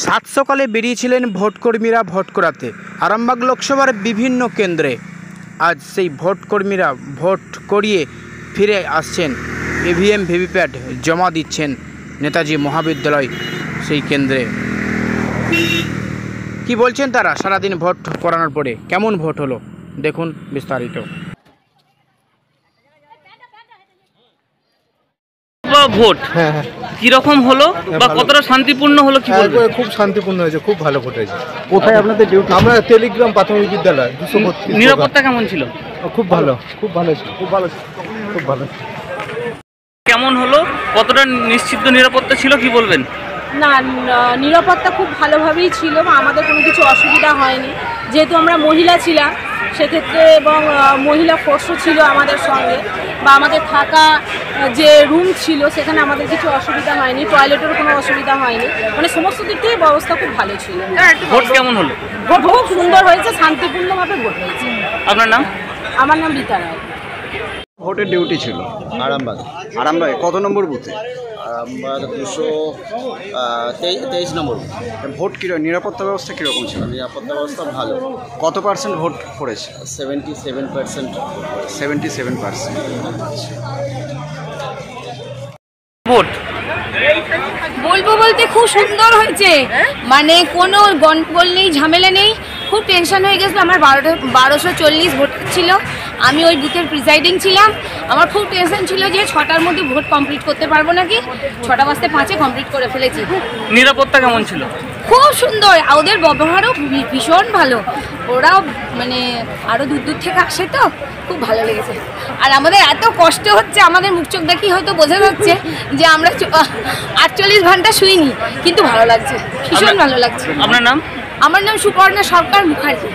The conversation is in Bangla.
সাত সকালে বেরিয়েছিলেন ভোটকর্মীরা ভোট করাতে আরামবাগ লোকসভার বিভিন্ন কেন্দ্রে। আজ সেই ভোটকর্মীরা ভোট করিয়ে ফিরে আসছেন, ইভিএম ভিভিপ্যাট জমা দিচ্ছেন নেতাজি মহাবিদ্যালয় সেই কেন্দ্রে। কি বলছেন তারা সারাদিন ভোট করানোর পরে, কেমন ভোট হলো দেখুন বিস্তারিত। ভোট কিরকম হলো বা কতটা শান্তিপূর্ণ হলো কি বলবো? খুব শান্তিপূর্ণ হয়েছে, খুব ভালো ভোট হয়েছে। কোথায় আপনাদের ডিউটি? আমরা টেলিগ্রাম প্রাথমিক বিদ্যালয় 232। নিরাপত্তা কেমন ছিল? খুব ভালো, খুব ভালো ছিল, খুব ভালো ছিল, খুব ভালো। কেমন হলো, কতটা নিশ্চিত নিরাপত্তা ছিল কি বলবেন? না, নিরাপত্তা খুব ভালোভাবেই ছিল, আমাদের কোনো কিছু অসুবিধা হয়নি, যেহেতু আমরা মহিলা ছিলাম সেক্ষেত্রে, এবং মহিলা ফোর্সও ছিল আমাদের সঙ্গে, বা আমাদের থাকা যে রুম ছিল সেখানে আমাদের কিছু অসুবিধা হয়নি, টয়লেটেরও কোনো অসুবিধা হয়নি, মানে সমস্ত দিক থেকে ব্যবস্থা খুব ভালো ছিল। ভোট কেমন হলো? ভোট খুব সুন্দর হয়েছে, শান্তিপূর্ণভাবে ভোট হয়েছে। আপনার নাম? আমার নাম রীতা রায়। ভোটের ডিউটি ছিল আরামবাগ। আরামবাগে কত নম্বর বুথে? আরামবাগ 223 নম্বর। ভোট কীরকম, নিরাপত্তা ব্যবস্থা কীরকম ছিল? নিরাপত্তা ব্যবস্থা ভালো। কত পার্সেন্ট ভোট পড়েছে? 77%। 77%। ভোট বলবো বলতে খুব সুন্দর হয়েছে, মানে কোনো গন্ডগোল নেই, ঝামেলা নেই। খুব টেনশন হয়ে গেছিলো, আমার 1240 ভোট ছিল, আমি ওই বুথের প্রিসাইডিং ছিলাম। আমার খুব টেনশন ছিল যে 6টার মধ্যে ভোট কমপ্লিট করতে পারবো নাকি। 6:05 কমপ্লিট করে ফেলেছি। নিরাপত্তা কেমন ছিল? খুব সুন্দর, ওদের ব্যবহারও ভীষণ ভালো, ওরাও মানে আরও দূর দূর থেকে আসে, তো খুব ভালো লেগেছে। আর আমাদের এত কষ্ট হচ্ছে, আমাদের মুখ চোখ দেখি হয়তো বোঝা যাচ্ছে যে আমরা 48 ঘন্টা শুইনি, কিন্তু ভালো লাগছে, ভীষণ ভালো লাগছে। আপনার নাম? আমার নাম সুপর্ণা সরকার মুখার্জি।